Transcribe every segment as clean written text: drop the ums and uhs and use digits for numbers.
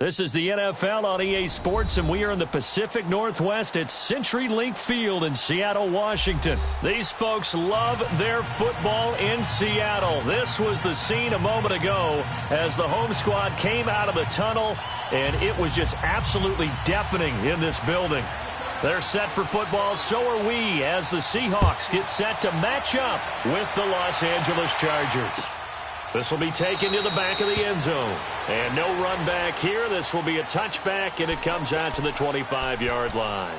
This is the NFL on EA Sports, and we are in the Pacific Northwest at CenturyLink Field in Seattle, Washington. These folks love their football in Seattle. This was the scene a moment ago as the home squad came out of the tunnel, and it was just absolutely deafening in this building. They're set for football, so are we, as the Seahawks get set to match up with the Los Angeles Chargers. This will be taken to the back of the end zone. And no run back here. This will be a touchback, and it comes out to the 25-yard line.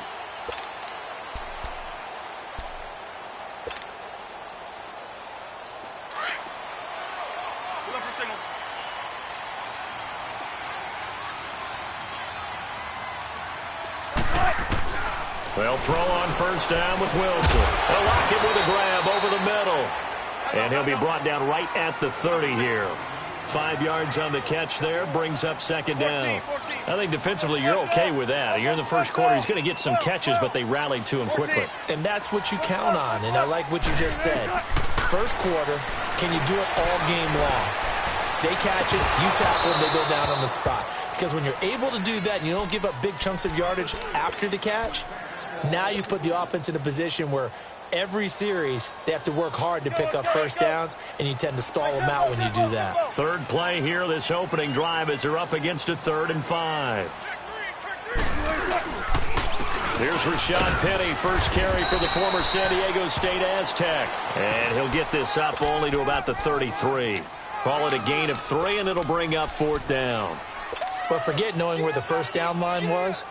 They'll throw on first down with Wilson. They'll lock it with a grab over the middle. And he'll be brought down right at the 30 here. 5 yards on the catch there, brings up second down. I think defensively you're okay with that. You're in the first quarter. He's going to get some catches, but they rallied to him quickly. And that's what you count on, and I like what you just said. First quarter, can you do it all game long? They catch it, you tackle them, they go down on the spot. Because when you're able to do that and you don't give up big chunks of yardage after the catch, now you put the offense in a position where every series, they have to work hard to pick up first downs, and you tend to stall them out when you do that. Third play here, this opening drive, as they're up against a 3rd and 5. Here's Rashad Penny, first carry for the former San Diego State Aztec. And he'll get this up only to about the 33. Call it a gain of 3, and it'll bring up 4th down. But forget knowing where the first down line was.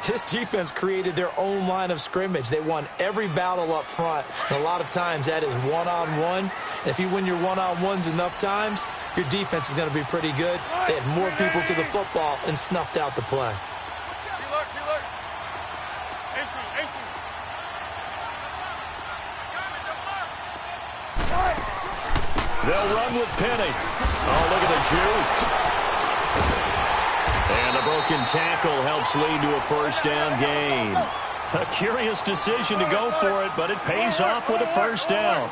This defense created their own line of scrimmage. They won every battle up front, and a lot of times that is one-on-one. And if you win your one-on-ones enough times, your defense is going to be pretty good. They had more people to the football and snuffed out the play. They'll run with Penny. Oh, look at the juke. And the broken tackle helps lead to a first down gain. A curious decision to go for it, but it pays off with a first down.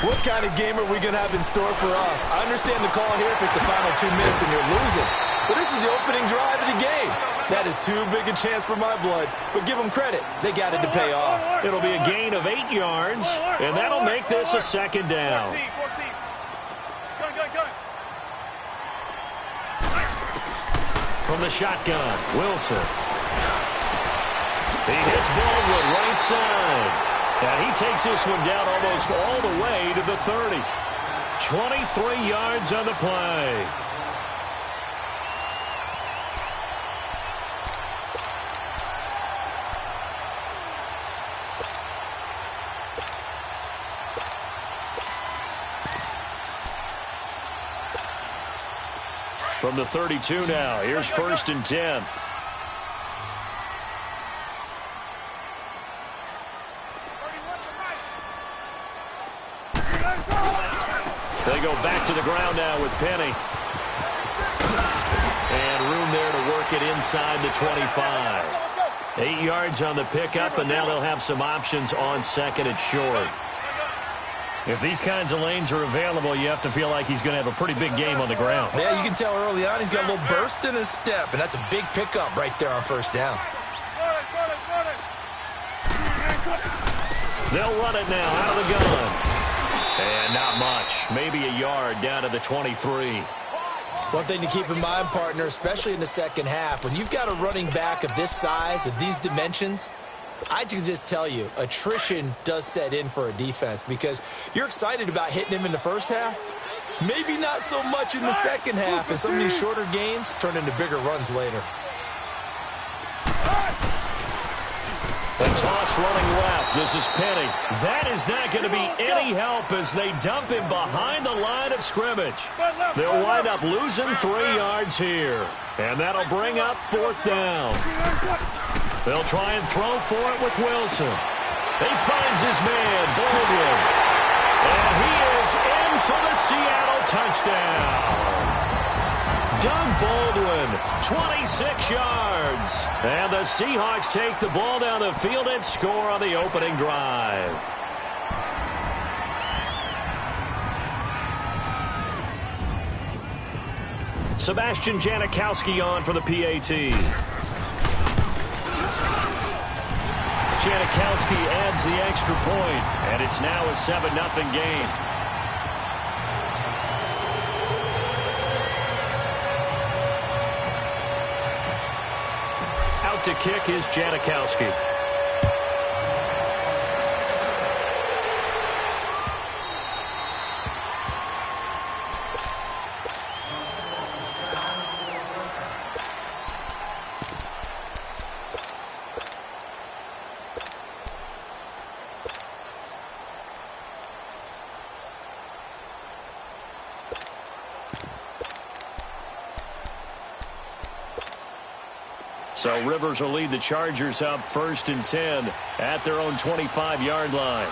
What kind of game are we going to have in store for us? I understand the call here if it's the final 2 minutes and you're losing. But this is the opening drive of the game. That is too big a chance for my blood. But give them credit. They got it to pay off. It'll be a gain of 8 yards, and that'll make this a second down. From the shotgun, Wilson. He hits Baldwin right side. And he takes this one down almost all the way to the 30. 23 yards on the play. From the 32 now, here's 1st and 10. They go back to the ground now with Penny. And room there to work it inside the 25. 8 yards on the pickup, and now they'll have some options on 2nd and short. If these kinds of lanes are available, you have to feel like he's going to have a pretty big game on the ground. Yeah, you can tell early on he's got a little burst in his step, and that's a big pickup right there on first down. They'll run it now out of the gun. And not much. Maybe a yard down to the 23. One thing to keep in mind, partner, especially in the second half, when you've got a running back of this size, of these dimensions, I can just tell you, attrition does set in for a defense because you're excited about hitting him in the first half. Maybe not so much in the second half, and some of these shorter gains turn into bigger runs later. The toss running left. This is Penny. That is not going to be any help as they dump him behind the line of scrimmage. They'll wind up losing 3 yards here, and that'll bring up 4th down. They'll try and throw for it with Wilson. He finds his man, Baldwin. And he is in for the Seattle touchdown. Doug Baldwin, 26 yards. And the Seahawks take the ball down the field and score on the opening drive. Sebastian Janikowski on for the PAT. Janikowski adds the extra point, and it's now a 7-0 game. Out to kick is Janikowski. So Rivers will lead the Chargers up 1st and 10 at their own 25-yard line.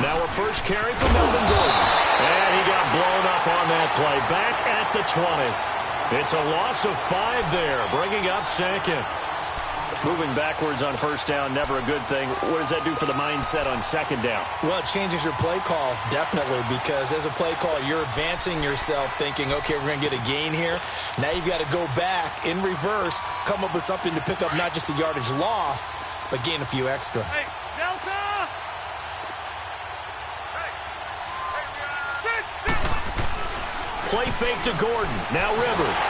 Now a first carry for Melvin Gordon. And he got blown up on that play. Back at the 20. It's a loss of 5 there, bringing up 2nd. Moving backwards on 1st down, never a good thing. What does that do for the mindset on 2nd down? Well, it changes your play call, definitely, because as a play call, you're advancing yourself thinking, okay, we're going to get a gain here. Now you've got to go back in reverse, come up with something to pick up not just the yardage lost, but gain a few extra. Hey, Delta! Play fake to Gordon. Now Rivers.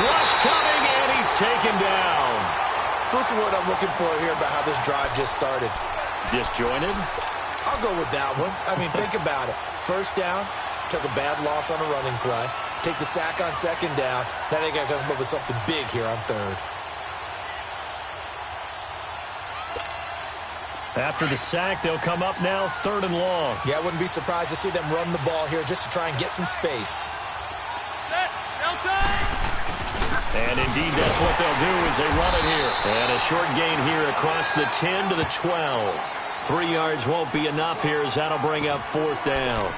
Rush coming, and he's taken down. So what's the word I'm looking for here about how this drive just started? Disjointed? I'll go with that one. I mean, think about it. 1st down, took a bad loss on a running play. Take the sack on 2nd down. Now they got to come up with something big here on 3rd. After the sack, they'll come up now 3rd and long. Yeah, I wouldn't be surprised to see them run the ball here just to try and get some space. And indeed, that's what they'll do as they run it here. And a short gain here across the 10 to the 12. 3 yards won't be enough here as that'll bring up 4th down.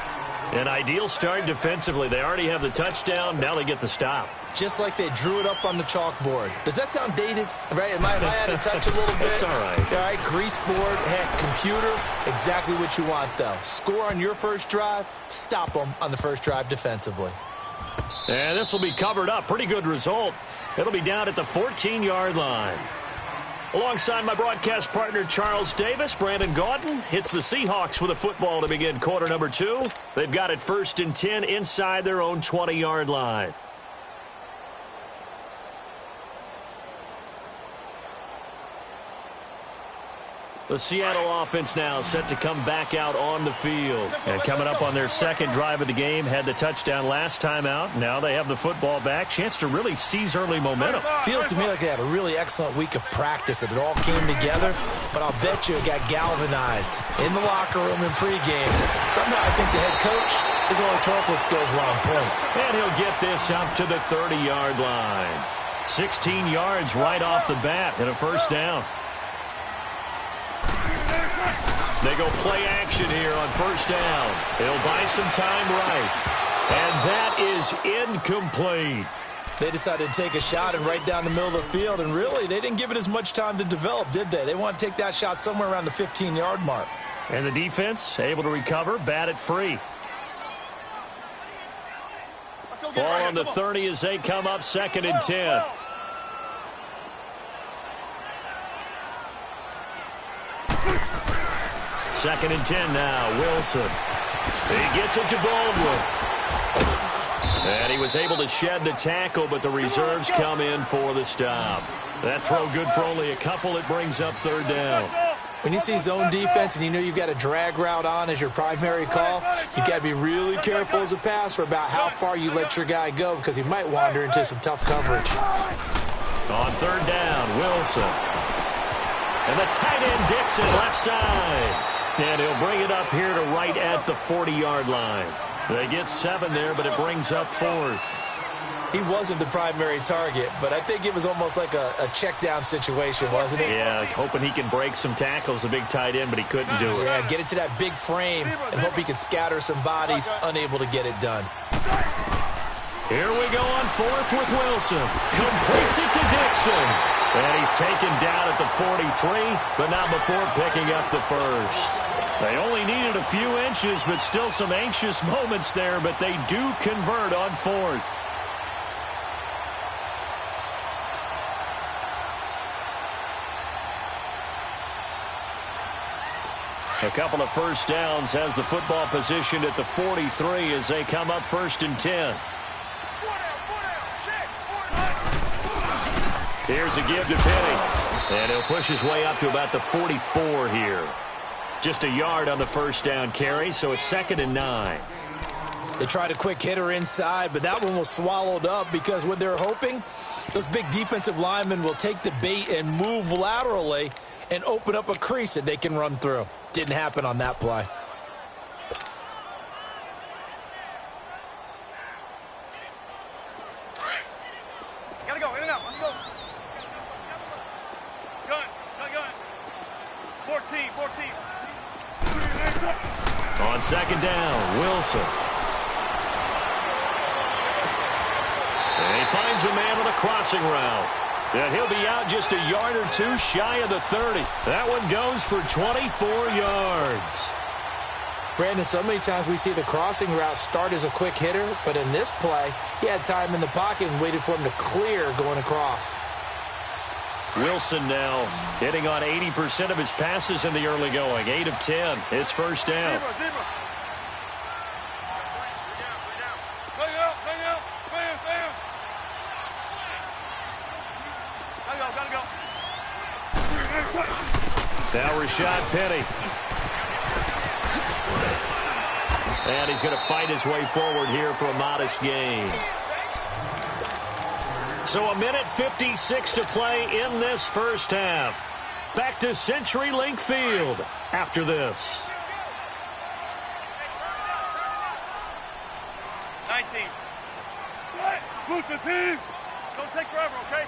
An ideal start defensively. They already have the touchdown. Now they get the stop. Just like they drew it up on the chalkboard. Does that sound dated? Right? Am I out of touch a little bit? It's all right. All right, grease board, heck, computer, exactly what you want, though. Score on your first drive, stop them on the first drive defensively. And this will be covered up. Pretty good result. It'll be down at the 14-yard line. Alongside my broadcast partner, Charles Davis, Brandon Gaudin hits the Seahawks with a football to begin quarter number 2. They've got it 1st and 10 inside their own 20-yard line. The Seattle offense now set to come back out on the field. And coming up on their 2nd drive of the game, had the touchdown last time out. Now they have the football back. Chance to really seize early momentum. Feels to me like they had a really excellent week of practice, that it all came together. But I'll bet you it got galvanized in the locker room in pregame. Somehow I think the head coach, his oratorical skills were on point. And he'll get this up to the 30-yard line. 16 yards right off the bat and a 1st down. They go play action here on 1st down. They'll buy some time right. And that is incomplete. They decided to take a shot and right down the middle of the field, and really, they didn't give it as much time to develop, did they? They want to take that shot somewhere around the 15-yard mark. And the defense able to recover, bat it free. Ball on the 30 as they come up 2nd and 10. Second and 10 now. Wilson. He gets it to Baldwin. And he was able to shed the tackle, but the reserves come in for the stop. That throw good for only a couple. It brings up 3rd down. When you see zone defense and you know you've got a drag route on as your primary call, you've got to be really careful as a passer about how far you let your guy go, because he might wander into some tough coverage. On 3rd down, Wilson. And the tight end Dixon left side. And he'll bring it up here to right at the 40-yard line. They get 7 there, but it brings up 4th. He wasn't the primary target, but I think it was almost like a check-down situation, wasn't it? Yeah, hoping he can break some tackles, the big tight end, but he couldn't do it. Yeah, get it to that big frame and hope he can scatter some bodies, unable to get it done. Here we go on 4th with Wilson. Completes it to Dixon. And he's taken down at the 43, but not before picking up the 1st. They only needed a few inches, but still some anxious moments there, but they do convert on fourth. A couple of first downs has the football positioned at the 43 as they come up 1st and 10. Here's a give to Penny. And he'll push his way up to about the 44 here. Just a yard on the first down carry, so it's 2nd and 9. They tried a quick hitter inside, but that one was swallowed up because what they're hoping, those big defensive linemen will take the bait and move laterally and open up a crease that they can run through. Didn't happen on that play. Gotta go, in and out, let's go. Gun. 14. On 2nd down, Wilson. And he finds a man on a crossing route. And he'll be out just a yard or two shy of the 30. That one goes for 24 yards. Brandon, so many times we see the crossing route start as a quick hitter, but in this play, he had time in the pocket and waited for him to clear going across. Wilson now hitting on 80% of his passes in the early going. 8 of 10. It's first down. Zebra. Gotta go. Now Rashad Penny. And he's going to fight his way forward here for a modest gain. So 1:56 to play in this first half. Back to CenturyLink Field after this. 19. Boot the team. Don't take forever, okay?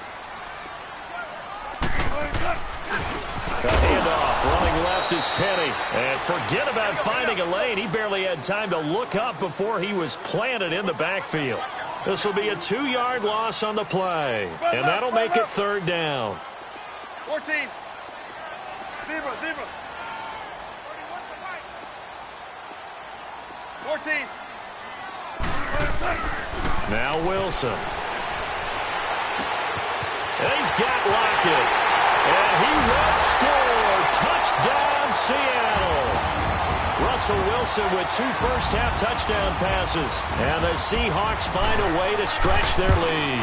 The handoff, running left is Penny. And forget about finding a lane. He barely had time to look up before he was planted in the backfield. This will be a 2-yard loss on the play. And that'll make it 3rd down. 14. Zebra. 14. Now Wilson. And he's got Lockett. And he will score. Touchdown, Seattle. Russell Wilson with 2 first-half touchdown passes. And the Seahawks find a way to stretch their lead.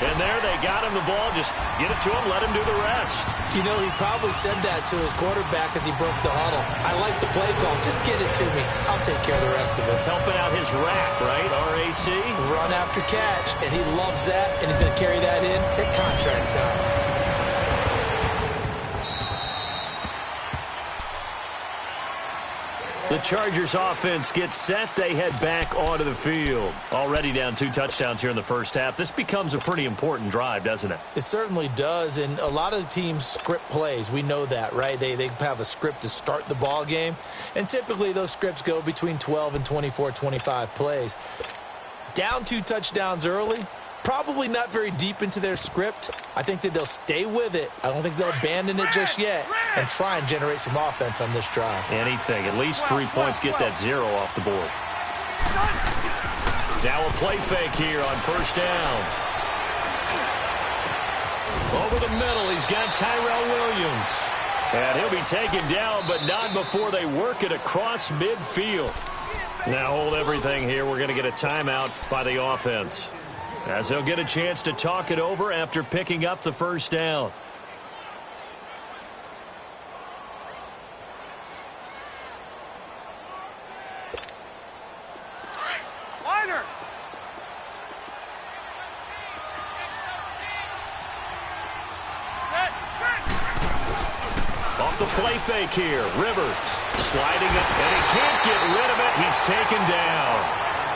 And there they got him the ball. Just get it to him, let him do the rest. You know, he probably said that to his quarterback as he broke the huddle. I like the play call. Just get it to me. I'll take care of the rest of it. Helping out his rack, right? RAC. Run after catch, and he loves that, and he's going to carry that in at contract time. The Chargers offense gets set. They head back onto the field. Already down 2 touchdowns here in the first half. This becomes a pretty important drive, doesn't it? It certainly does, and a lot of the teams script plays. We know that, right? They have a script to start the ball game, and typically those scripts go between 12 and 24, 25 plays. Down 2 touchdowns early, probably not very deep into their script. I think that they'll stay with it. I don't think they'll abandon it just yet and try and generate some offense on this drive. Anything. At least 3 points. Get that 0 off the board. Now a play fake here on first down. Over the middle, he's got Tyrell Williams. And he'll be taken down, but not before they work it across midfield. Now hold everything here. We're going to get a timeout by the offense, as they'll get a chance to talk it over after picking up the first down. Liner. Off the play fake here, Rivers sliding it, and he can't get rid of it. He's taken down.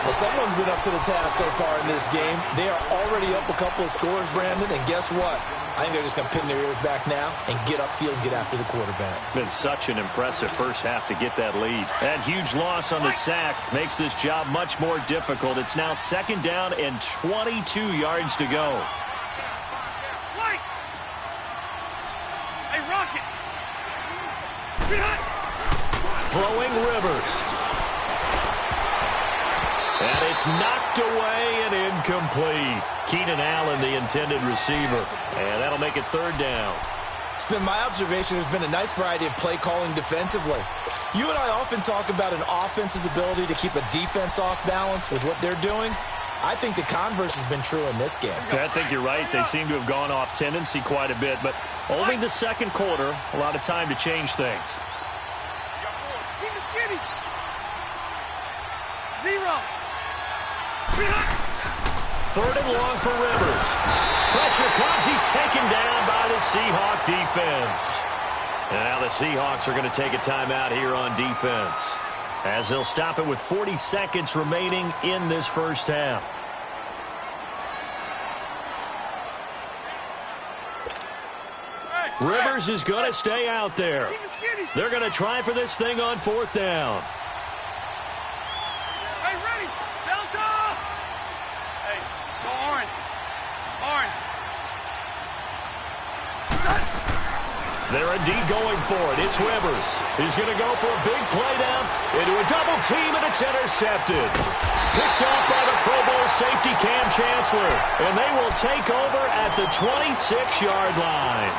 Well, someone's been up to the task so far in this game. They are already up a couple of scores, Brandon, and guess what? I think they're just going to pin their ears back now and get upfield and get after the quarterback. Been such an impressive first half to get that lead. That huge loss on the sack makes this job much more difficult. It's now 2nd down and 22 yards to go. Hey, Rocket. throwing Rivers. And it's knocked away and incomplete. Keenan Allen, the intended receiver. And that'll make it third down. It's been my observation there's been a nice variety of play calling defensively. You and I often talk about an offense's ability to keep a defense off balance with what they're doing. I think the converse has been true in this game. I think you're right. They seem to have gone off tendency quite a bit, but only the second quarter, a lot of time to change things. Keep it skinny. 0. Third and long for Rivers. Pressure comes. He's taken down by the Seahawk defense. And now the Seahawks are going to take a timeout here on defense, as they'll stop it with 40 seconds remaining in this first half. Rivers is going to stay out there. They're going to try for this thing on fourth down. Hey, ready. Delta. Hey, go orange. Orange. They're indeed going for it. It's Rivers. He's going to go for a big play down into a double team, and it's intercepted. Picked off by the Pro Bowl safety Cam Chancellor. And they will take over at the 26-yard line.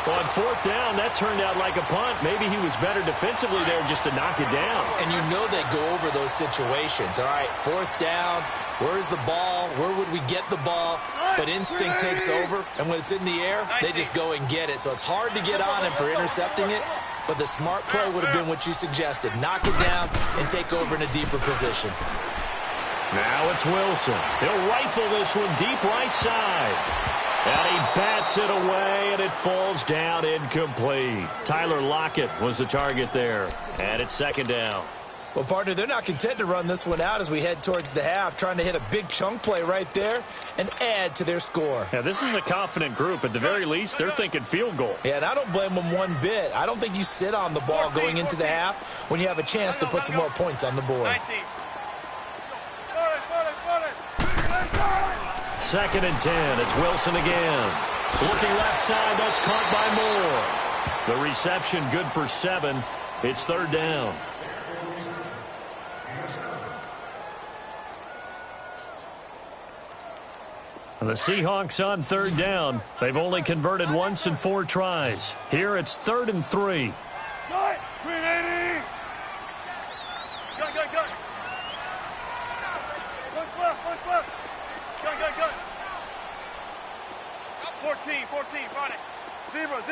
Well, on fourth down, that turned out like a punt. Maybe he was better defensively there just to knock it down. And you know they go over those situations. All right, fourth down, where's the ball? Where would we get the ball? But instinct takes over, and when it's in the air, they just go and get it. So it's hard to get on him for intercepting it, but the smart play would have been what you suggested. Knock it down and take over in a deeper position. Now it's Wilson. He'll rifle this one deep right side. And he bats it away, and it falls down incomplete. Tyler Lockett was the target there. And it's second down. Well, partner, they're not content to run this one out as we head towards the half, trying to hit a big chunk play right there and add to their score. Yeah, this is a confident group. At the very least, they're thinking field goal. Yeah, and I don't blame them one bit. I don't think you sit on the ball going into the half when you have a chance to put some more points on the board. 19. Second and 10. It's Wilson again. Looking left side. That's caught by Moore. The reception good for 7. It's third down. The Seahawks on third down. They've only converted once in 4 tries. Here it's 3rd and 3. Green 80. Gun. Punch left. Gun. 14, run it. Zebra.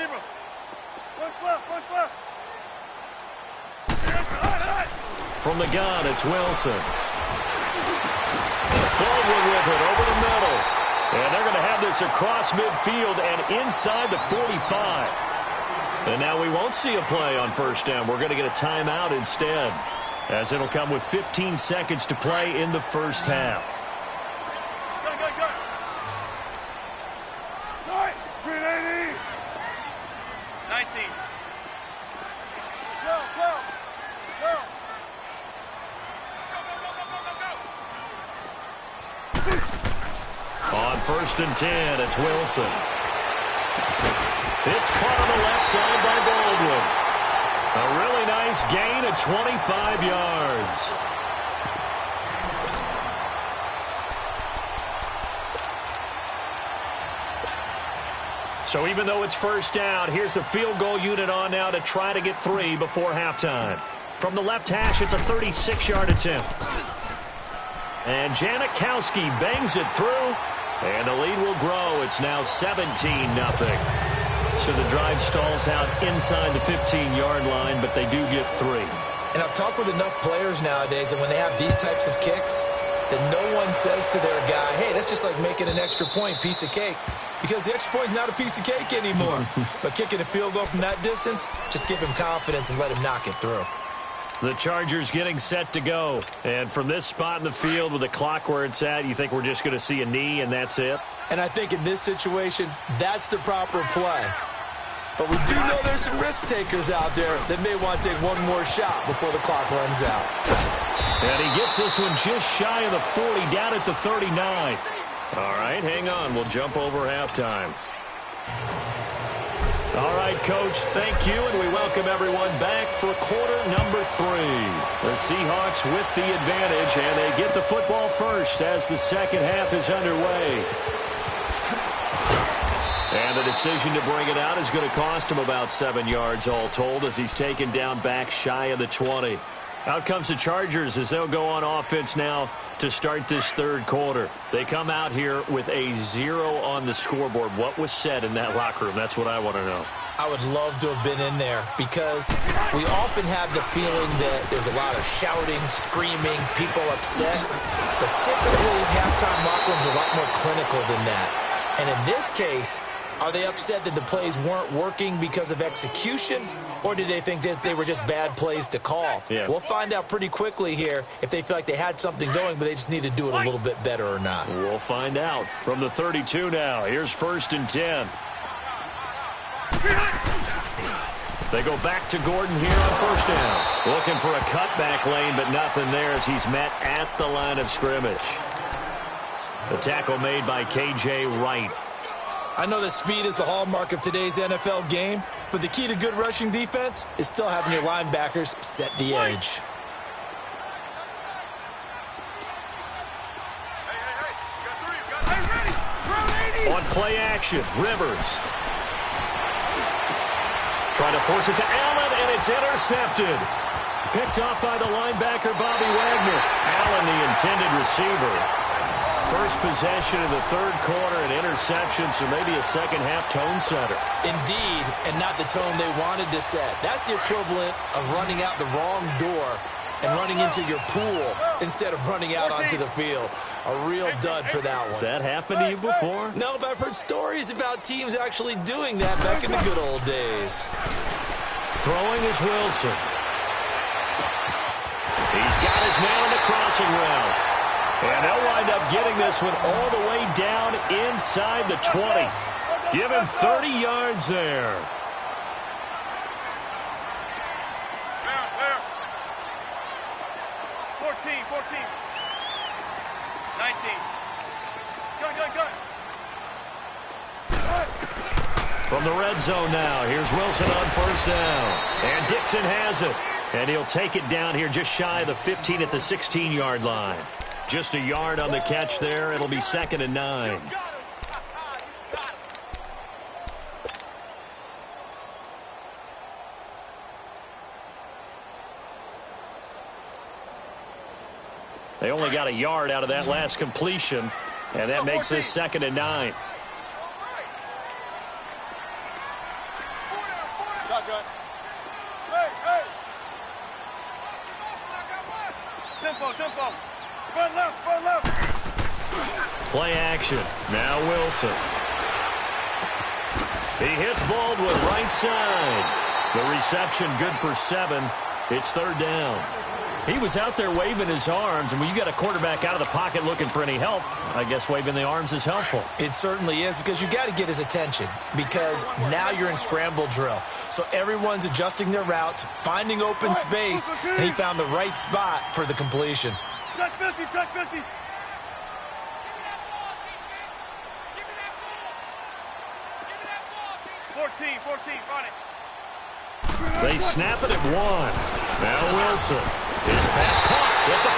Punch left. From the gun, it's Wilson. Baldwin with it over the middle. And they're going to have this across midfield and inside the 45. And now we won't see a play on first down. We're going to get a timeout instead, as it'll come with 15 seconds to play in the first half. Green 80. 19. 12. On 1st and 10, it's Wilson. It's caught on the left side by Baldwin. A really nice gain of 25 yards. So even though it's first down, here's the field goal unit on now to try to get 3 before halftime. From the left hash, it's a 36-yard attempt. And Janikowski bangs it through, and the lead will grow. It's now 17-0. So the drive stalls out inside the 15-yard line, but they do get 3. And I've talked with enough players nowadays that when they have these types of kicks, that no one says to their guy, hey, that's just like making an extra point, piece of cake. Because the extra point is not a piece of cake anymore. But kicking a field goal from that distance, just give him confidence and let him knock it through. The Chargers getting set to go. And from this spot in the field with the clock where it's at, you think we're just going to see a knee and that's it? And I think in this situation, that's the proper play. But we do know there's some risk takers out there that may want to take one more shot before the clock runs out. And he gets this one just shy of the 40, down at the 39. All right, hang on. We'll jump over halftime. All right, Coach, thank you, and we welcome everyone back for quarter number 3. The Seahawks with the advantage, and they get the football first as the second half is underway. And the decision to bring it out is going to cost him about 7 yards all told as he's taken down back shy of the 20. Out comes the Chargers as they'll go on offense now to start this third quarter. They come out here with a 0 on the scoreboard. What was said in that locker room? That's what I want to know. I would love to have been in there because we often have the feeling that there's a lot of shouting, screaming, people upset. But typically, halftime locker rooms are a lot more clinical than that. And in this case, are they upset that the plays weren't working because of execution? Or did they think they were just bad plays to call? Yeah. We'll find out pretty quickly here if they feel like they had something going, but they just need to do it a little bit better or not. We'll find out. From the 32 now, here's 1st and 10. They go back to Gordon here on 1st down. Looking for a cutback lane, but nothing there as he's met at the line of scrimmage. The tackle made by K.J. Wright. I know that speed is the hallmark of today's NFL game, but the key to good rushing defense is still having your linebackers set the edge. On play action, Rivers. Trying to force it to Allen, and it's intercepted. Picked off by the linebacker, Bobby Wagner. Allen, the intended receiver. First possession of the third quarter, an interception, so maybe a second-half tone setter. Indeed, and not the tone they wanted to set. That's the equivalent of running out the wrong door and running into your pool instead of running out onto the field. A real dud for that one. Has that happened to you before? No, but I've heard stories about teams actually doing that back in the good old days. Throwing is Wilson. He's got his man on the crossing route. And they'll wind up getting this one all the way down inside the 20. Give him 30 yards there. Clear. 14, 14. 19. Go. From the red zone now, here's Wilson on 1st down. And Dixon has it. And he'll take it down here just shy of the 15 at the 16-yard line. Just a yard on the catch there. It'll be 2nd and 9. They only got a yard out of that last completion, and that makes this 2nd and 9. Shotgun. Hey. Tempo. Front left. Play action. Now Wilson. He hits Baldwin right side. The reception good for 7. It's 3rd down. He was out there waving his arms, and when you got a quarterback out of the pocket looking for any help, I guess waving the arms is helpful. It certainly is, because you got to get his attention, because now you're in scramble drill. So everyone's adjusting their routes, finding open space, and he found the right spot for the completion. Check 50. 14, run it. They snap it at 1. Now Wilson. His pass caught at the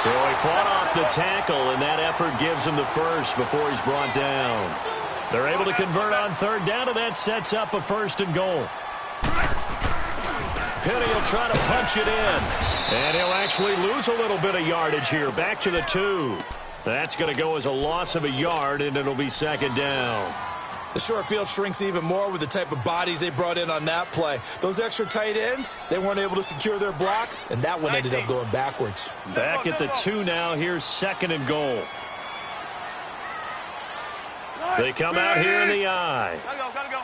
4. So he fought off the tackle, and that effort gives him the first before he's brought down. They're able to convert on 3rd down, and that sets up a 1st and goal. Penny will try to punch it in. And he'll actually lose a little bit of yardage here. Back to the 2. That's going to go as a loss of a yard, and it'll be 2nd down. The short field shrinks even more with the type of bodies they brought in on that play. Those extra tight ends, they weren't able to secure their blocks, and that one ended up going backwards. Back at the 2 now. Here's 2nd and goal. They come out here in the eye. Gotta go.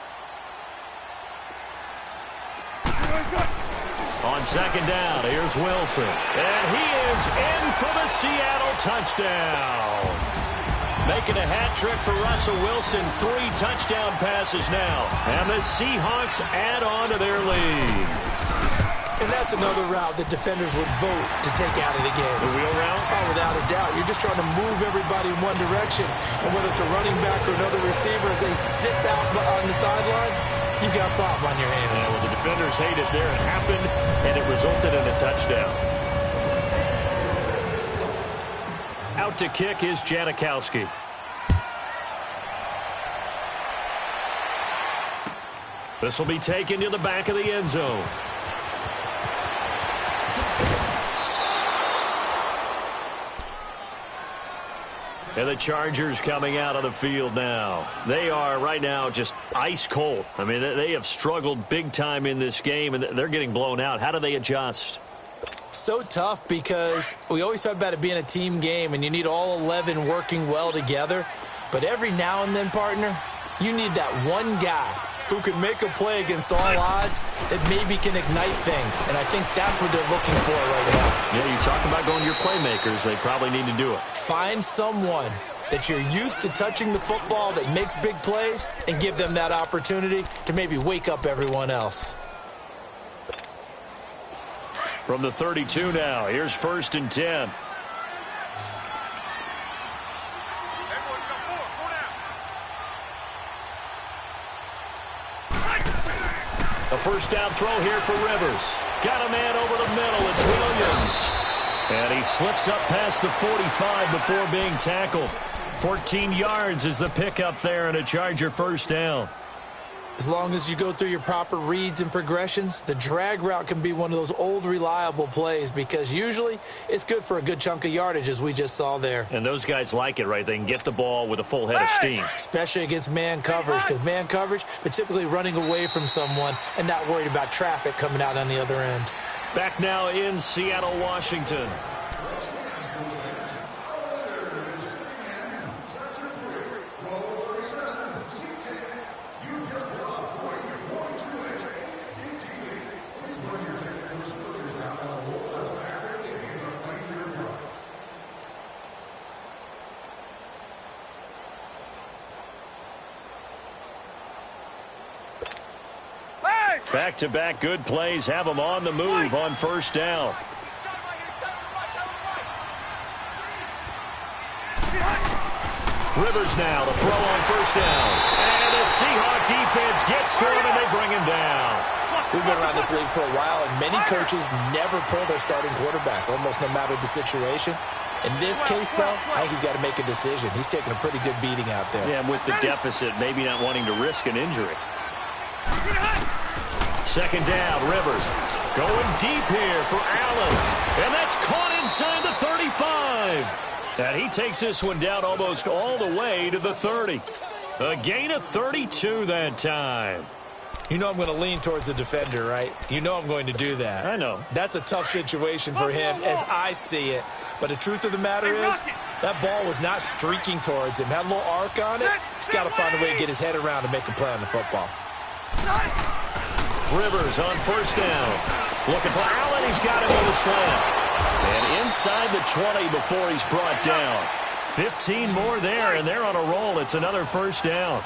On 2nd down, here's Wilson. And he is in for the Seattle touchdown. Making a hat trick for Russell Wilson. 3 touchdown passes now. And the Seahawks add on to their lead. And that's That's another route that defenders would vote to take out of the game. The wheel route? Oh, without a doubt. You're just trying to move everybody in one direction. And whether it's a running back or another receiver, as they sit out on the sideline, you've got a problem on your hands. Well, the defenders hate it there. It happened, and it resulted in a touchdown. Out to kick is Janikowski. This will be taken to the back of the end zone. And the Chargers coming out of the field now. They are right now just ice cold. I mean, they have struggled big time in this game, and they're getting blown out. How do they adjust? So tough because we always talk about it being a team game, and you need all 11 working well together. But every now and then, partner, you need that one guy who can make a play against all odds that maybe can ignite things. And I think that's what they're looking for right now. Yeah, you talk about going to your playmakers. They probably need to do it. Find someone that you're used to touching the football that makes big plays and give them that opportunity to maybe wake up everyone else. From the 32 now, here's 1st and 10. A first down throw here for Rivers. Got a man over the middle. It's Williams. And he slips up past the 45 before being tackled. 14 yards is the pickup there and a Charger first down. As long as you go through your proper reads and progressions, the drag route can be one of those old reliable plays because usually it's good for a good chunk of yardage as we just saw there. And those guys like it, right? They can get the ball with a full head of steam. Especially against man coverage because man coverage, they're typically running away from someone and not worried about traffic coming out on the other end. Back now in Seattle, Washington. Back-to-back good plays have them on the move on first down. Rivers now, the throw on first down. And the Seahawk defense gets to him, and they bring him down. We've been around this league for a while, and many coaches never pull their starting quarterback, almost no matter the situation. In this case, though, I think he's got to make a decision. He's taking a pretty good beating out there. Yeah, and with the deficit, maybe not wanting to risk an injury. Second down, Rivers going deep here for Allen. And that's caught inside the 35. And he takes this one down almost all the way to the 30. A gain of 32 that time. You know I'm going to lean towards the defender, right? You know I'm going to do that. I know. That's a tough situation for him as I see it. But the truth of the matter is, that ball was not streaking towards him. Had a little arc on it. He's got to find a way to get his head around and make a play on the football. Rivers on first down. Looking for Allen. He's got him with a slant. And inside the 20 before he's brought down. 15 more there, and they're on a roll. It's another first down.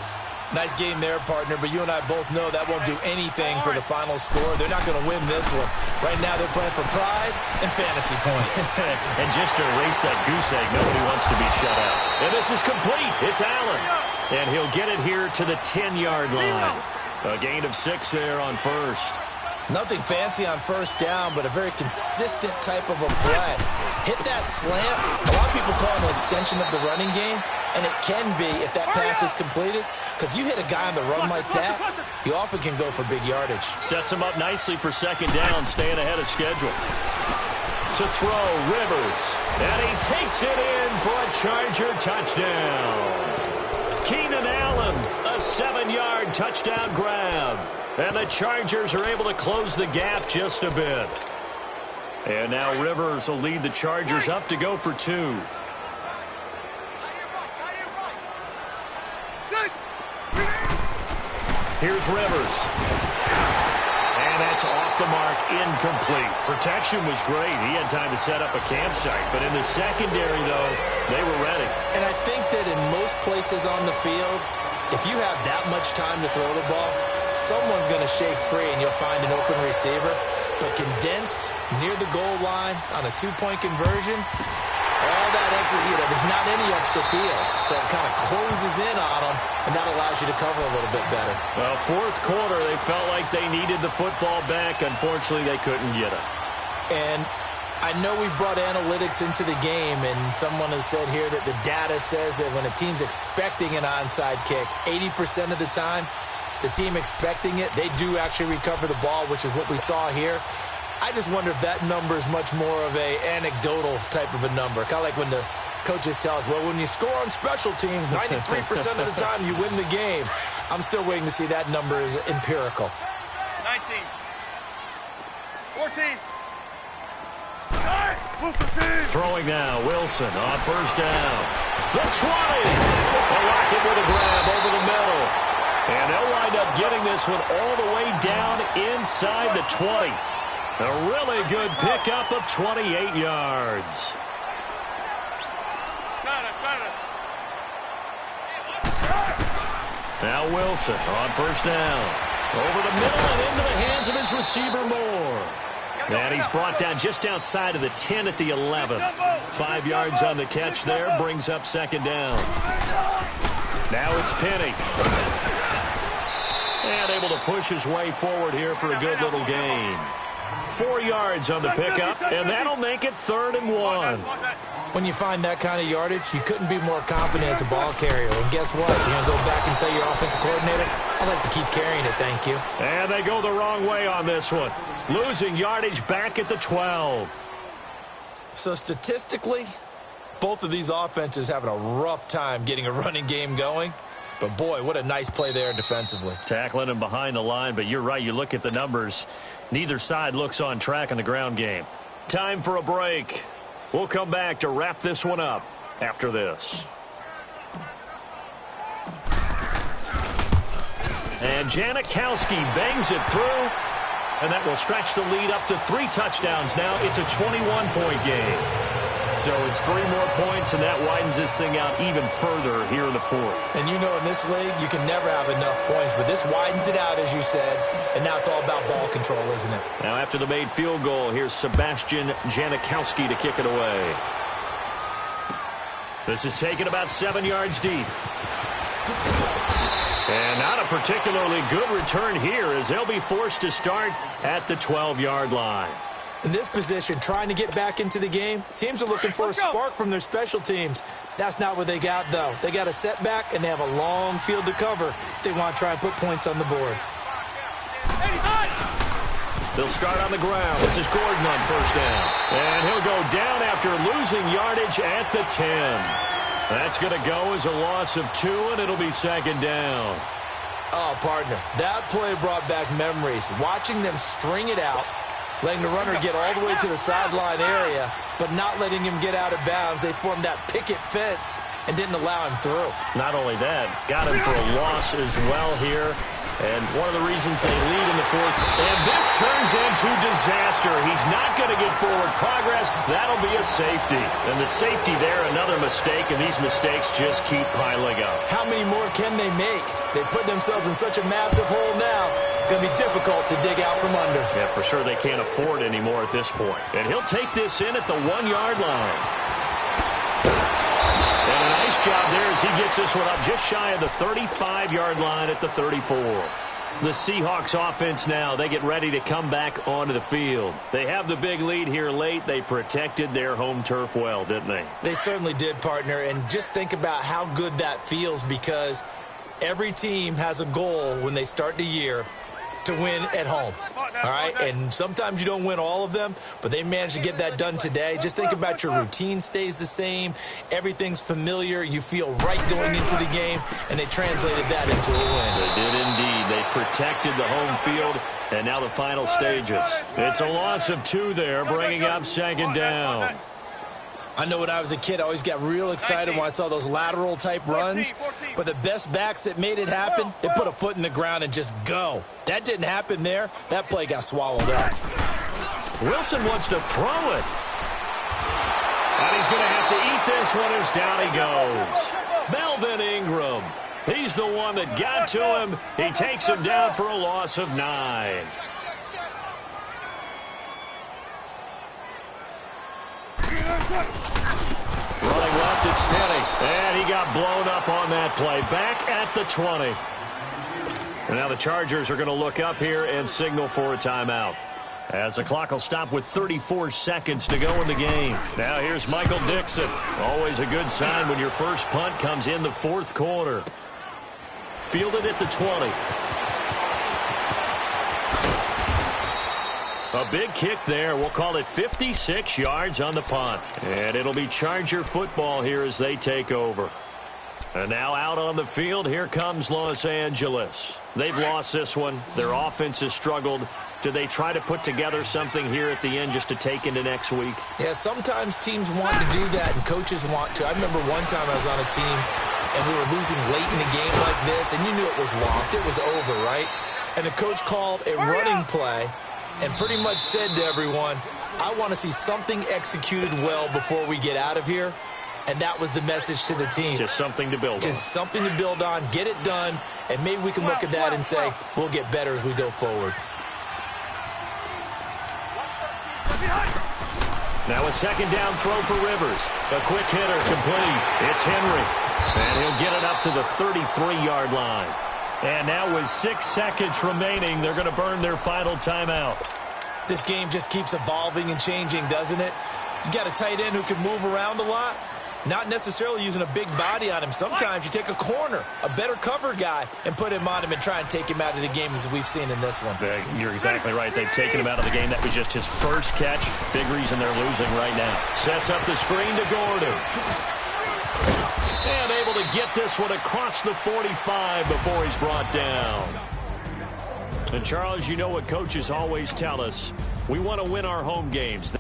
Nice game there, partner, but you and I both know that won't do anything for the final score. They're not going to win this one. Right now they're playing for pride and fantasy points. And just to erase that goose egg, nobody wants to be shut out. And this is complete. It's Allen. And he'll get it here to the 10-yard line. A gain of 6 there on first. Nothing fancy on first down, but a very consistent type of a play. Hit that slant. A lot of people call it an extension of the running game, and it can be if that pass is completed, because you hit a guy on the run like that, he often can go for big yardage. Sets him up nicely for second down, staying ahead of schedule. To throw, Rivers. And he takes it in for a Charger touchdown. Keenan Allen, a 7-yard touchdown grab. And the Chargers are able to close the gap just a bit. And now Rivers will lead the Chargers up to go for 2. Here's Rivers. And that's off the mark, incomplete. Protection was great. He had time to set up a campsite. But in the secondary, though, they were ready. And I think that in most places on the field, if you have that much time to throw the ball, someone's going to shake free and you'll find an open receiver. but condensed near the goal line on a two-point conversion, all that extra, there's not any extra field. So it kind of closes in on them, and that allows you to cover a little bit better. Well, fourth quarter, they felt like they needed the football back. Unfortunately, they couldn't get it. And I know we brought analytics into the game, and someone has said here that the data says that when a team's expecting an onside kick, 80% of the time, the team expecting it, they do actually recover the ball, which is what we saw here. I just wonder if that number is much more of a anecdotal type of a number. Kind of like when the coaches tell us, well, when you score on special teams, 93% of the time you win the game. I'm still waiting to see that number is empirical. 19. 14. Throwing now, Wilson on first down. The 20. They lock it with a grab over the middle. And they'll wind up getting this one all the way down inside the 20. A really good pickup of 28 yards. Now Wilson on first down. Over the middle and into the hands of his receiver Moore. And he's brought down just outside of the 10 at the 11. 5 yards on the catch there, brings up second down. Now it's Penny. And able to push his way forward here for a good little gain. 4 yards on the pickup, and that'll make it 3rd and 1. When you find that kind of yardage, you couldn't be more confident as a ball carrier. And guess what? You're going to go back and tell your offensive coordinator, I'd like to keep carrying it, thank you. And they go the wrong way on this one. Losing yardage back at the 12. So statistically, both of these offenses having a rough time getting a running game going. But, boy, what a nice play there defensively. Tackling him behind the line, but you're right. You look at the numbers. Neither side looks on track in the ground game. Time for a break. We'll come back to wrap this one up after this. And Janikowski bangs it through, and that will stretch the lead up to 3 touchdowns now. It's a 21-point game. So it's 3 more points, and that widens this thing out even further here in the 4th. And you know in this league, you can never have enough points, but this widens it out, as you said, and now it's all about ball control, isn't it? Now after the made field goal, here's Sebastian Janikowski to kick it away. This is taken about 7 yards deep. And not a particularly good return here as they'll be forced to start at the 12-yard line. In this position, trying to get back into the game, teams are looking for a spark from their special teams. That's not what they got, though. They got a setback, and they have a long field to cover if they want to try and put points on the board. They'll start on the ground. This is Gordon on first down. And he'll go down after losing yardage at the 10. That's going to go as a loss of 2, and it'll be second down. Oh, partner, that play brought back memories. Watching them string it out, letting the runner get all the way to the sideline area, but not letting him get out of bounds. They formed that picket fence and didn't allow him through. Not only that, got him for a loss as well here. And one of the reasons they lead in the 4th. And this turns into disaster. He's not going to get forward progress. That'll be a safety. And the safety there, another mistake, and these mistakes just keep piling up. How many more can they make? They put themselves in such a massive hole now. Going to be difficult to dig out from under. Yeah, for sure they can't afford anymore at this point. And he'll take this in at the 1-yard line. And a nice job there as he gets this one up just shy of the 35-yard line at the 34. The Seahawks offense now, they get ready to come back onto the field. They have the big lead here late. They protected their home turf well, didn't they? They certainly did, partner. And just think about how good that feels because every team has a goal when they start the year to win at home, all right? And sometimes you don't win all of them, but they managed to get that done today. Just think about your routine stays the same. Everything's familiar. You feel right going into the game, and they translated that into a win. They did indeed. They protected the home field, and now the final stages. It's a loss of 2 there, bringing up second down. I know when I was a kid, I always got real excited when I saw those lateral-type runs. But the best backs that made it happen, they put a foot in the ground and just go. That didn't happen there. That play got swallowed up. Wilson wants to throw it. And he's going to have to eat this one as down he goes. Melvin Ingram. He's the one that got to him. He takes him down for a loss of 9. Running left, it's Penny. And he got blown up on that play. Back at the 20. And now the Chargers are going to look up here and signal for a timeout, as the clock will stop with 34 seconds to go in the game. Now here's Michael Dixon. Always a good sign when your first punt comes in the fourth quarter. Fielded at the 20. A big kick there. We'll call it 56 yards on the punt. And it'll be Charger football here as they take over. And now out on the field, here comes Los Angeles. They've lost this one. Their offense has struggled. Do they try to put together something here at the end just to take into next week? Yeah, sometimes teams want to do that and coaches want to. I remember one time I was on a team and we were losing late in a game like this, and you knew it was lost. It was over, right? And the coach called a running play and pretty much said to everyone, I want to see something executed well before we get out of here. And that was the message to the team. Just something to build on. Just something to build on, get it done, and maybe we can look at that and say, we'll get better as we go forward. Now a second down throw for Rivers. A quick hitter complete. It's Henry. And he'll get it up to the 33-yard line. And now with 6 seconds remaining, they're going to burn their final timeout. This game just keeps evolving and changing, doesn't it? You got a tight end who can move around a lot. Not necessarily using a big body on him. Sometimes you take a corner, a better cover guy, and put him on him and try and take him out of the game as we've seen in this one. You're exactly right. They've taken him out of the game. That was just his first catch. Big reason they're losing right now. Sets up the screen to Gordon. And able to get this one across the 45 before he's brought down. And Charles, you know what coaches always tell us. We want to win our home games.